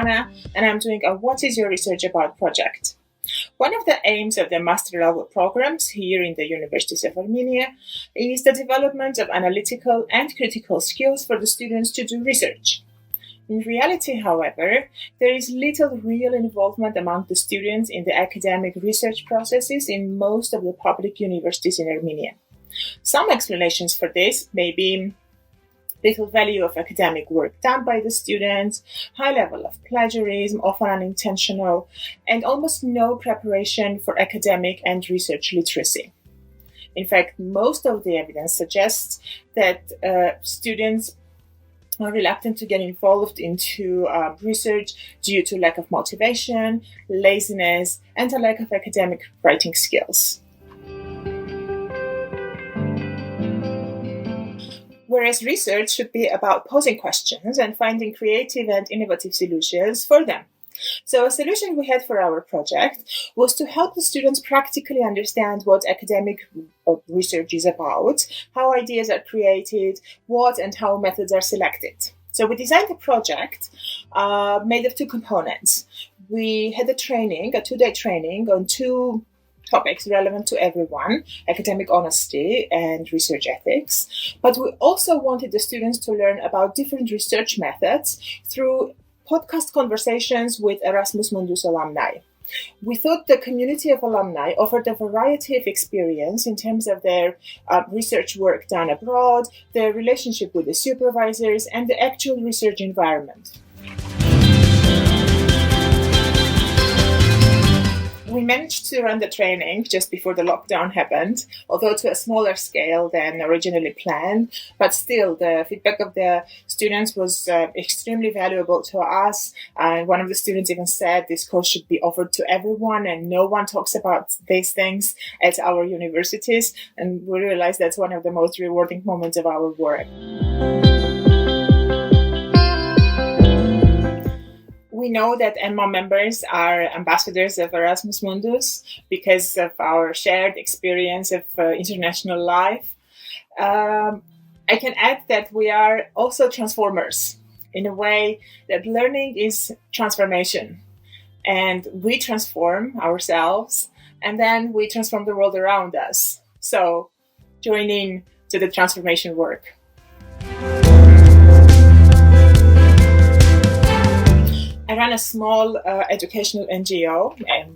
Anna, and I'm doing a What is Your Research About project. One of the aims of the master level programs here in the Universities of Armenia is the development of analytical and critical skills for the students to do research. In reality, however, there is little real involvement among the students in the academic research processes in most of the public universities in Armenia. Some explanations for this may be little value of academic work done by the students, high level of plagiarism, often unintentional, and almost no preparation for academic and research literacy. In fact, most of the evidence suggests that students are reluctant to get involved into research due to lack of motivation, laziness, and a lack of academic writing skills. Whereas research should be about posing questions and finding creative and innovative solutions for them. So a solution we had for our project was to help the students practically understand what academic research is about, how ideas are created, what and how methods are selected. So we designed a project made of two components. We had a 2-day training on two topics relevant to everyone, academic honesty and research ethics. But we also wanted the students to learn about different research methods through podcast conversations with Erasmus Mundus alumni. We thought the community of alumni offered a variety of experience in terms of their research work done abroad, their relationship with the supervisors, and the actual research environment. We managed to run the training just before the lockdown happened, although to a smaller scale than originally planned. But still, the feedback of the students was extremely valuable to us. One of the students even said this course should be offered to everyone, and no one talks about these things at our universities. And we realized that's one of the most rewarding moments of our work. We know that EMA members are ambassadors of Erasmus Mundus because of our shared experience of international life. I can add that we are also transformers in a way that learning is transformation. And we transform ourselves, and then we transform the world around us. So join in to the transformation work. I run a small educational NGO,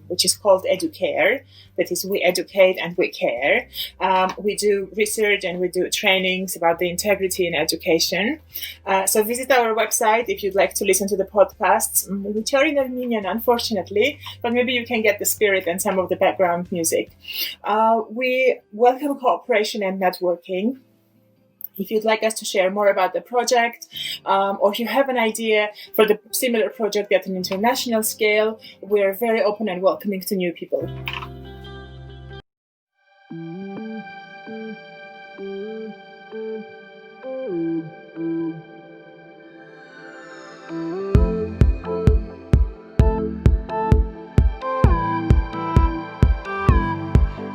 which is called EduCare. That is, we educate and we care. We do research and we do trainings about the integrity in education. So visit our website if you'd like to listen to the podcasts, which are in Armenian, unfortunately, but maybe you can get the spirit and some of the background music. We welcome cooperation and networking. If you'd like us to share more about the project, or if you have an idea for the similar project at an international scale, we're very open and welcoming to new people.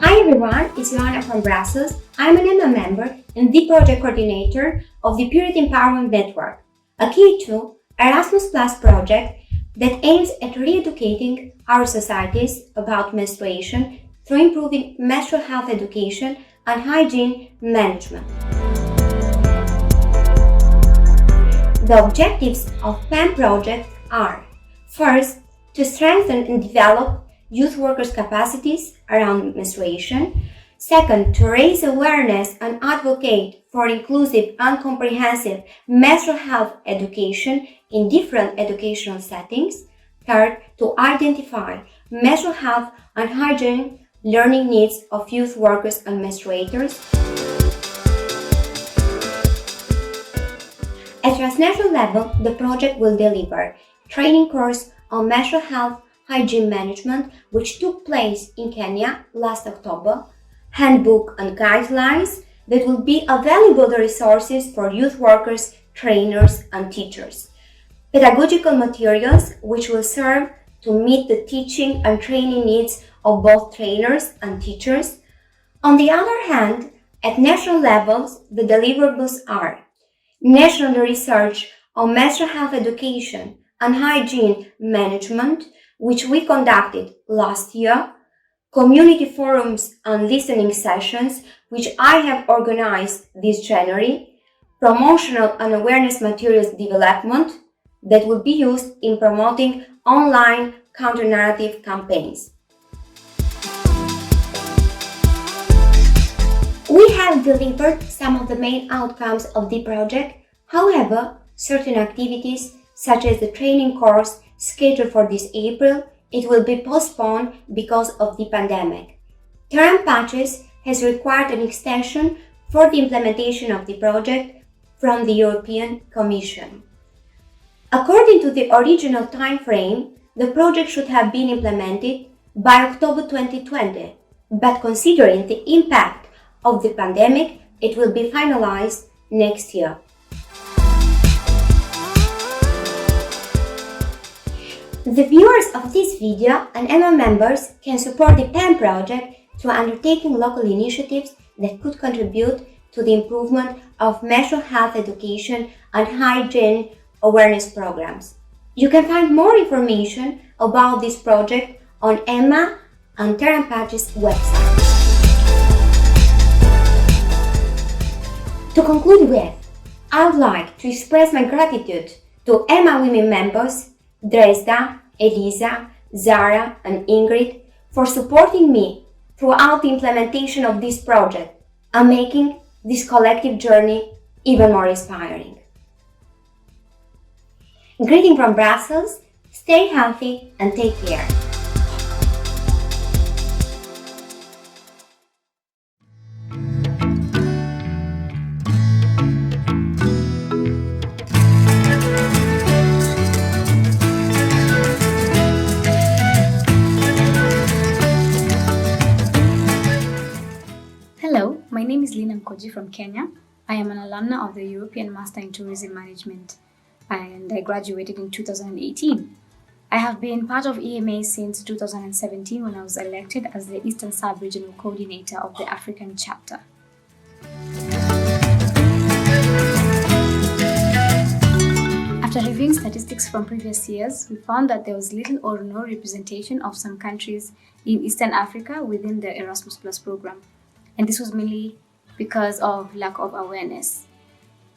Hi everyone, it's Joanna from Brussels. I'm an EMA member and the project coordinator of the Purity Empowerment Network, a K2 Erasmus Plus project that aims at re-educating our societies about menstruation through improving menstrual health education and hygiene management. The objectives of PEM project are: first, to strengthen and develop youth workers' capacities around menstruation. Second, to raise awareness and advocate for inclusive and comprehensive menstrual health education in different educational settings. Third, to identify menstrual health and hygiene learning needs of youth workers and menstruators. At transnational level, the project will deliver training course on menstrual health hygiene management, which took place in Kenya last October, handbook and guidelines that will be available resources for youth workers, trainers and teachers, pedagogical materials which will serve to meet the teaching and training needs of both trainers and teachers. On the other hand, at national levels, the deliverables are national research on menstrual health education and hygiene management, which we conducted last year, community forums and listening sessions, which I have organized this January, promotional and awareness materials development that will be used in promoting online counter-narrative campaigns. We have delivered some of the main outcomes of the project. However, certain activities, such as the training course scheduled for this April, it will be postponed because of the pandemic. Term patches has required an extension for the implementation of the project from the European Commission. According to the original time frame, the project should have been implemented by October 2020, but considering the impact of the pandemic, it will be finalized next year. The viewers of this video and EMA members can support the PEN project through undertaking local initiatives that could contribute to the improvement of menstrual health education and hygiene awareness programs. You can find more information about this project on EMA and Terra Patch's website. To conclude with, I would like to express my gratitude to EMA women members Dresda, Elisa, Zara and Ingrid for supporting me throughout the implementation of this project and making this collective journey even more inspiring. Greeting from Brussels, stay healthy and take care. Hello, my name is Lina Mkoji from Kenya. I am an alumna of the European Master in Tourism Management and I graduated in 2018. I have been part of EMA since 2017 when I was elected as the Eastern Sub-Regional Coordinator of the African Chapter. After reviewing statistics from previous years, we found that there was little or no representation of some countries in Eastern Africa within the Erasmus Plus program. And this was mainly because of lack of awareness.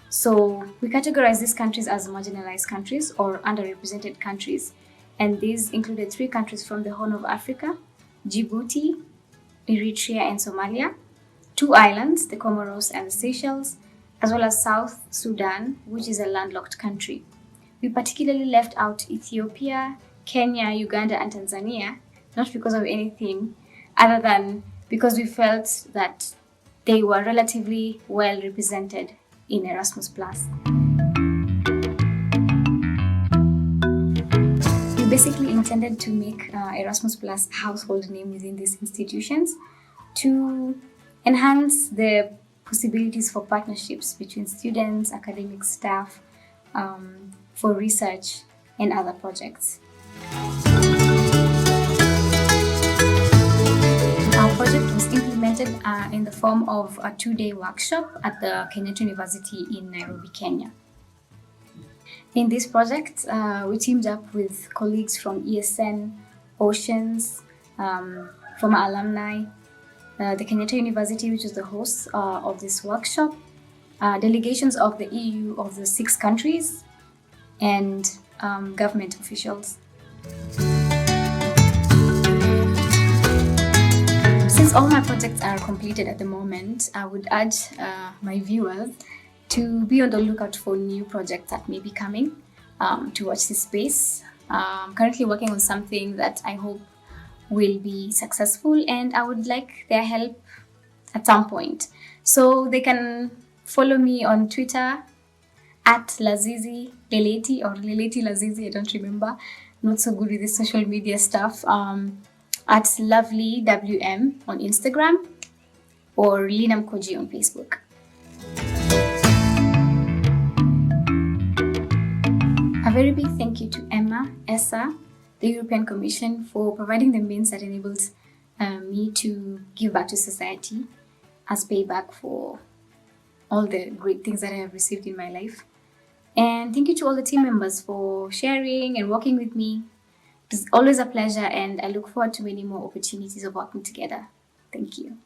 So we categorize these countries as marginalized countries or underrepresented countries. And these included 3 countries from the Horn of Africa, Djibouti, Eritrea and Somalia, 2 islands, the Comoros and the Seychelles, as well as South Sudan, which is a landlocked country. We particularly left out Ethiopia, Kenya, Uganda and Tanzania, not because of anything other than because we felt that they were relatively well represented in Erasmus+. We basically intended to make Erasmus+ a household name within these institutions to enhance the possibilities for partnerships between students, academic staff, for research and other projects. Our project was implemented in the form of a 2-day workshop at the Kenyatta University in Nairobi, Kenya. In this project, we teamed up with colleagues from ESN, Oceans, from our alumni, the Kenyatta University, which is the host of this workshop, delegations of the EU of the 6 countries, and government officials. Since all my projects are completed at the moment, I would urge my viewers to be on the lookout for new projects that may be coming, to watch this space. I'm currently working on something that I hope will be successful and I would like their help at some point. So they can follow me on Twitter at Lazizi Leleti or Leleti Lazizi, I don't remember. I'm not so good with this social media stuff. At LovelyWM on Instagram or Lina Mkoji on Facebook. A very big thank you to EMA, ESAA, the European Commission for providing the means that enables me to give back to society as payback for all the great things that I have received in my life. And thank you to all the team members for sharing and working with me. It's always a pleasure, and I look forward to many more opportunities of working together. Thank you.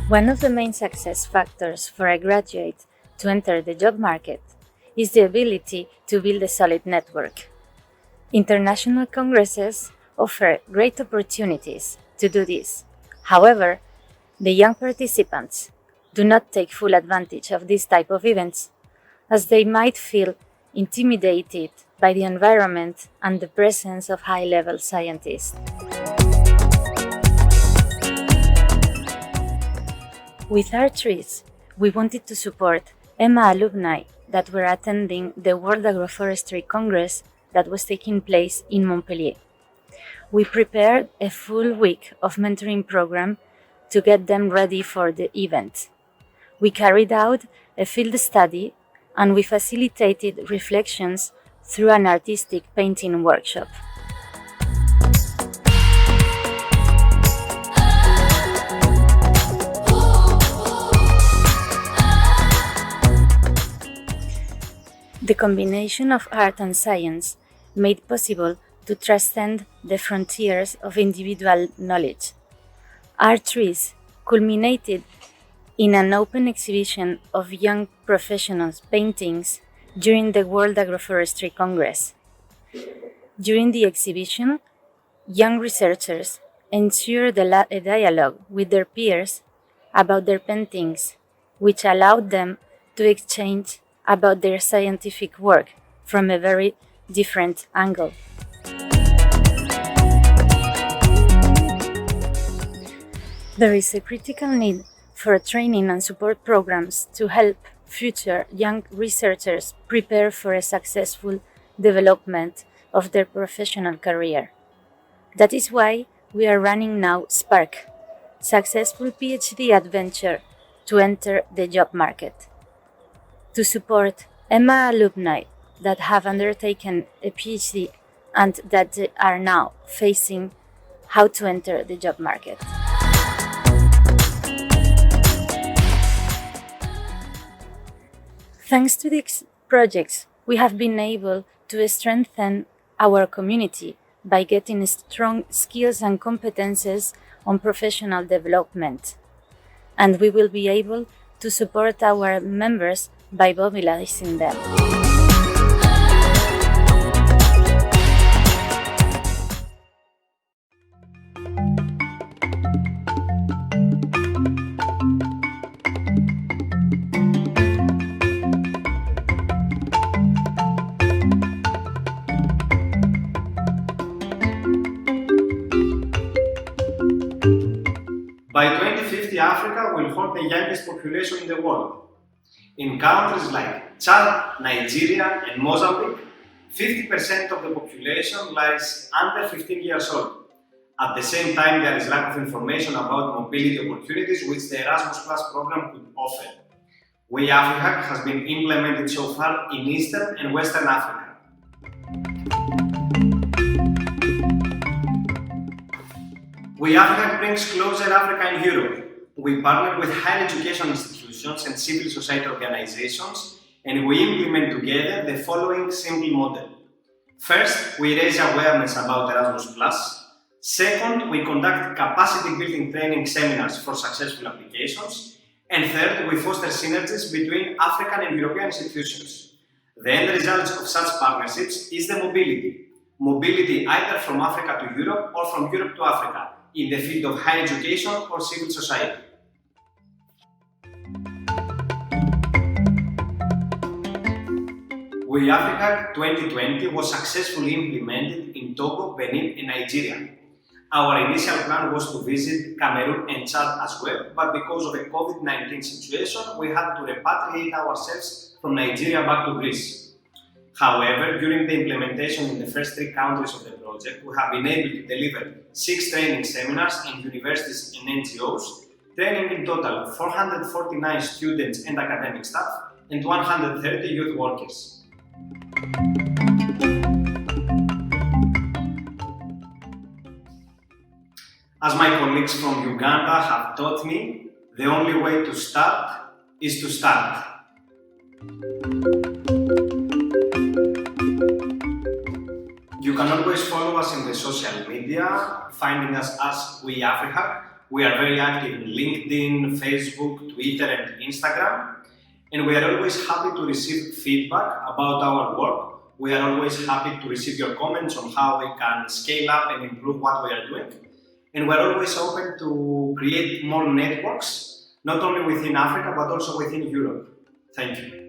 One of the main success factors for a graduate to enter the job market is the ability to build a solid network. International congresses offer great opportunities to do this. However, the young participants do not take full advantage of this type of events, as they might feel intimidated by the environment and the presence of high-level scientists. With our trees, we wanted to support EMA alumni that were attending the World Agroforestry Congress that was taking place in Montpellier. We prepared a full week of mentoring program to get them ready for the event. We carried out a field study and we facilitated reflections through an artistic painting workshop. The combination of art and science made possible to transcend the frontiers of individual knowledge. Our trees culminated in an open exhibition of young professionals' paintings during the World Agroforestry Congress. During the exhibition, young researchers ensured a dialogue with their peers about their paintings, which allowed them to exchange about their scientific work from a very different angle. There is a critical need for training and support programs to help future young researchers prepare for a successful development of their professional career. That is why we are running now Spark, Successful PhD Adventure to enter the job market, to support EMA alumni that have undertaken a PhD and that are now facing how to enter the job market. Thanks to these projects, we have been able to strengthen our community by getting strong skills and competences on professional development. And we will be able to support our members by mobilizing them. By 2050, Africa will hold the youngest population in the world. In countries like Chad, Nigeria, and Mozambique, 50% of the population lies under 15 years old. At the same time, there is lack of information about mobility opportunities which the Erasmus program could offer. Way Africa has been implemented so far in Eastern and Western Africa. Way Africa brings closer Africa and Europe. We partner with higher education institutions and civil society organizations, and we implement together the following simple model. First, we raise awareness about Erasmus+. Second, we conduct capacity building training seminars for successful applications. And third, we foster synergies between African and European institutions. The end result of such partnerships is the mobility. Mobility either from Africa to Europe or from Europe to Africa, in the field of higher education or civil society. Way Africa 2020 was successfully implemented in Togo, Benin, and Nigeria. Our initial plan was to visit Cameroon and Chad as well, but because of the COVID-19 situation, we had to repatriate ourselves from Nigeria back to Greece. However, during the implementation in the first 3 countries of the project, we have been able to deliver 6 training seminars in universities and NGOs, training in total 449 students and academic staff and 130 youth workers. As my colleagues from Uganda have taught me, the only way to start is to start. You can always follow us in the social media, finding us as We Africa. We are very active in LinkedIn, Facebook, Twitter and Instagram. And we are always happy to receive feedback about our work. We are always happy to receive your comments on how we can scale up and improve what we are doing. And we're always open to create more networks, not only within Africa, but also within Europe. Thank you.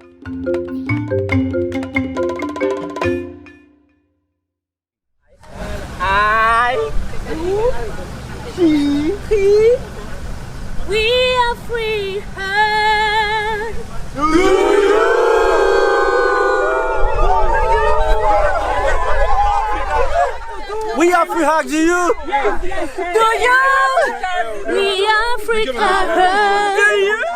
We are free. We are free, hug, do you? Do you? We are free. Do you?